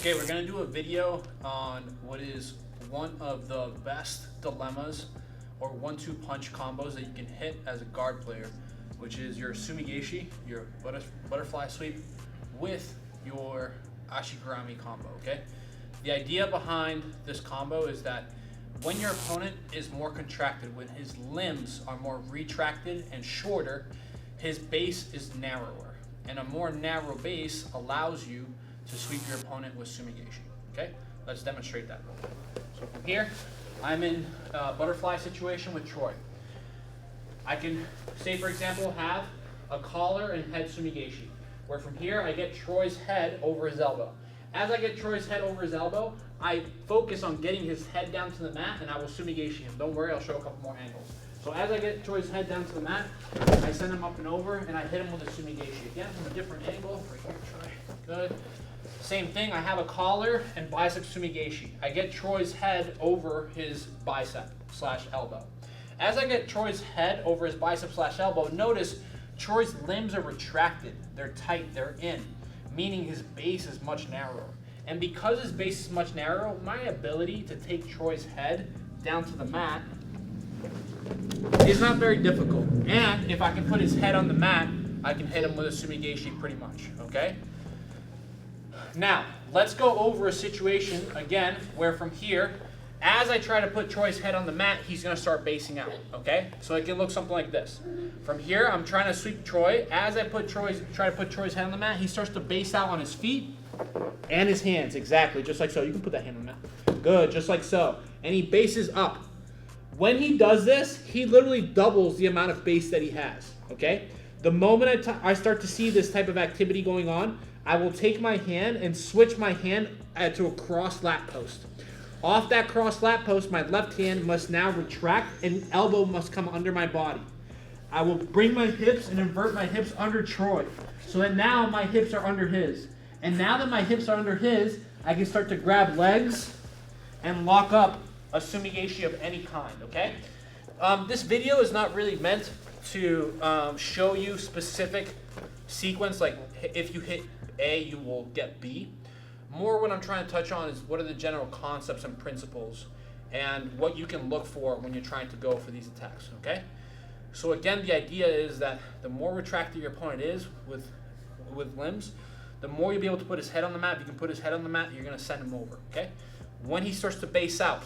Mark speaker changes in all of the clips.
Speaker 1: Okay, we're gonna do a video on what is one of the best dilemmas or 1-2 punch combos that you can hit as a guard player, which is your Sumi Gaeshi, your butterfly sweep, with your Ashi Garami combo, okay? The idea behind this combo is that when your opponent is more contracted, when his limbs are more retracted and shorter, his base is narrower. And a more narrow base allows you to sweep your opponent with Sumi Gaeshi, okay? Let's demonstrate that real quick. So from here, I'm in a butterfly situation with Troy. I can, say for example, have a collar and head Sumi Gaeshi, where from here I get Troy's head over his elbow. As I get Troy's head over his elbow, I focus on getting his head down to the mat and I will Sumi Gaeshi him. Don't worry, I'll show a couple more angles. So as I get Troy's head down to the mat, I send him up and over and I hit him with a Sumi Gaeshi. Again, from a different angle, right here, Troy. Good. Same thing, I have a collar and bicep Sumi Gaeshi. I get Troy's head over his bicep / elbow. As I get Troy's head over his bicep / elbow, notice Troy's limbs are retracted. They're tight, they're in, meaning his base is much narrower. And because his base is much narrower, my ability to take Troy's head down to the mat is not very difficult. And if I can put his head on the mat, I can hit him with a Sumi Gaeshi pretty much, okay? Now, let's go over a situation, again, where from here, as I try to put Troy's head on the mat, he's going to start basing out, okay? So it can look something like this. From here, I'm trying to sweep Troy. As I try to put Troy's head on the mat, he starts to base out on his feet and his hands, exactly, just like so. You can put that hand on the mat. Good, just like so. And he bases up. When he does this, he literally doubles the amount of base that he has, okay? The moment I start to see this type of activity going on, I will take my hand and switch my hand to a cross lat post. Off that cross lat post, my left hand must now retract and elbow must come under my body. I will bring my hips and invert my hips under Troy. So that now my hips are under his. And now that my hips are under his, I can start to grab legs and lock up a Sumi Gaeshi of any kind, okay? This video is not really meant to show you specific sequence, like if you hit A, you will get B. More what I'm trying to touch on is what are the general concepts and principles and what you can look for when you're trying to go for these attacks, okay? So again, the idea is that the more retracted your opponent is with limbs, the more you'll be able to put his head on the mat. If you can put his head on the mat, you're going to send him over, okay? When he starts to base out,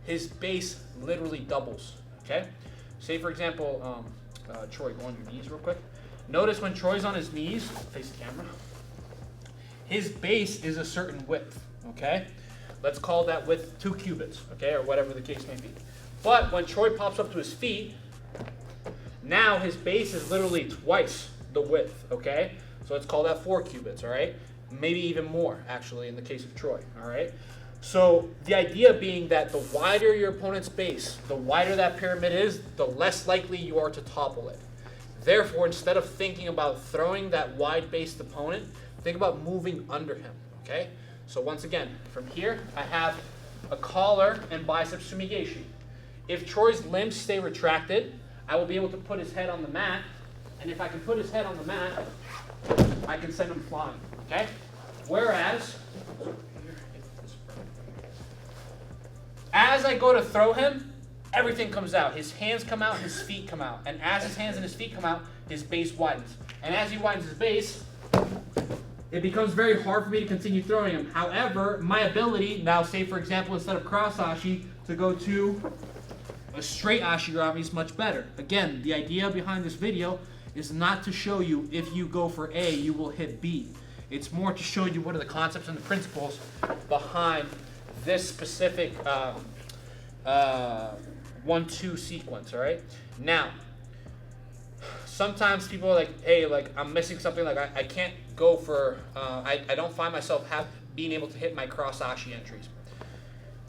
Speaker 1: his base literally doubles, okay? Say, for example, Troy, go on your knees real quick. Notice when Troy's on his knees, face the camera, his base is a certain width, okay? Let's call that width 2 cubits, okay, or whatever the case may be. But when Troy pops up to his feet, now his base is literally twice the width, okay? So let's call that 4 cubits, all right? Maybe even more, actually, in the case of Troy, all right? So the idea being that the wider your opponent's base, the wider that pyramid is, the less likely you are to topple it. Therefore, instead of thinking about throwing that wide-based opponent, think about moving under him, okay? So once again, from here, I have a collar and bicep Sumi Gaeshi. If Troy's limbs stay retracted, I will be able to put his head on the mat, and if I can put his head on the mat, I can send him flying, okay? Whereas, as I go to throw him, everything comes out. His hands come out, his feet come out. And as his hands and his feet come out, his base widens. And as he widens his base, it becomes very hard for me to continue throwing him. However, my ability, now say for example, instead of cross Ashi, to go to a straight Ashi Garami is much better. Again, the idea behind this video is not to show you if you go for A, you will hit B. It's more to show you what are the concepts and the principles behind this specific 1-2 sequence, all right? Now, sometimes people are like, hey, like I'm missing something, like I can't go for, I don't find myself being able to hit my cross Ashi entries.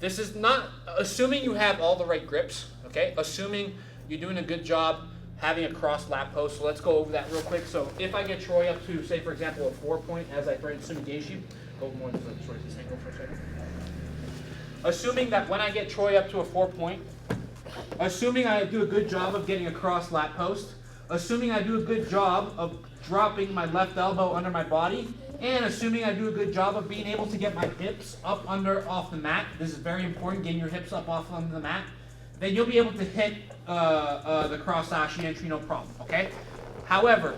Speaker 1: This is not, assuming you have all the right grips, okay? Assuming you're doing a good job having a cross lap post. So let's go over that real quick. So if I get Troy up to, say for example, a 4-point as I throw Sumi Gaeshi, go more into this angle for a second. Assuming that when I get Troy up to a 4-point, assuming I do a good job of getting a cross lat post, assuming I do a good job of dropping my left elbow under my body And assuming I do a good job of being able to get my hips up off the mat, this is very important, getting your hips up off the mat, then you'll be able to hit the cross Ashi entry no problem, okay? However,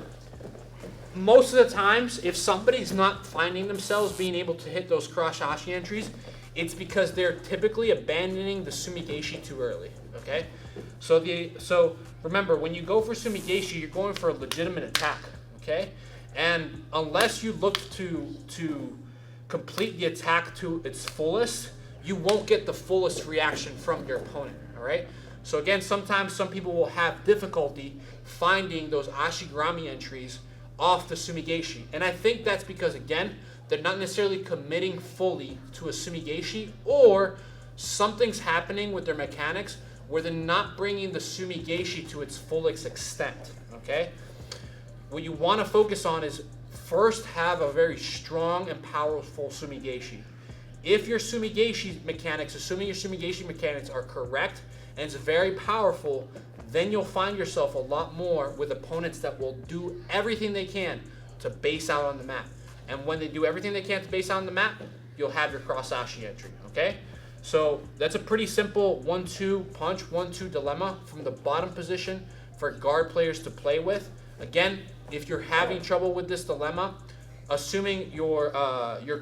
Speaker 1: most of the times, if somebody's not finding themselves being able to hit those cross Ashi entries, it's because they're typically abandoning the Sumi Gaeshi too early, okay? So remember, when you go for Sumi Gaeshi, you're going for a legitimate attack, okay? And unless you look to complete the attack to its fullest, you won't get the fullest reaction from your opponent, all right? So again, sometimes some people will have difficulty finding those Ashi Garami entries off the Sumi Gaeshi. And I think that's because, again, they're not necessarily committing fully to a Sumi Gaeshi, or something's happening with their mechanics where they're not bringing the Sumi Gaeshi to its fullest extent, okay? What you want to focus on is first have a very strong and powerful Sumi Gaeshi. If your Sumi Gaeshi mechanics, assuming your Sumi Gaeshi mechanics are correct and it's very powerful, then you'll find yourself a lot more with opponents that will do everything they can to base out on the mat. And when they do everything they can to base out on the mat, you'll have your cross Ashi entry, okay? So that's a pretty simple 1-2 punch, 1-2 dilemma from the bottom position for guard players to play with. Again, if you're having trouble with this dilemma, assuming your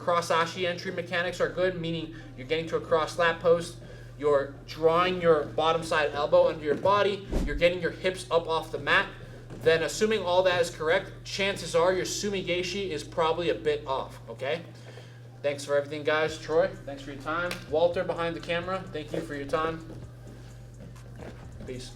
Speaker 1: cross Ashi entry mechanics are good, meaning you're getting to a cross lat post, you're drawing your bottom side elbow under your body, you're getting your hips up off the mat, then assuming all that is correct, chances are your Sumi Gaeshi is probably a bit off, okay? Thanks for everything, guys. Troy, thanks for your time. Walter behind the camera, thank you for your time. Peace.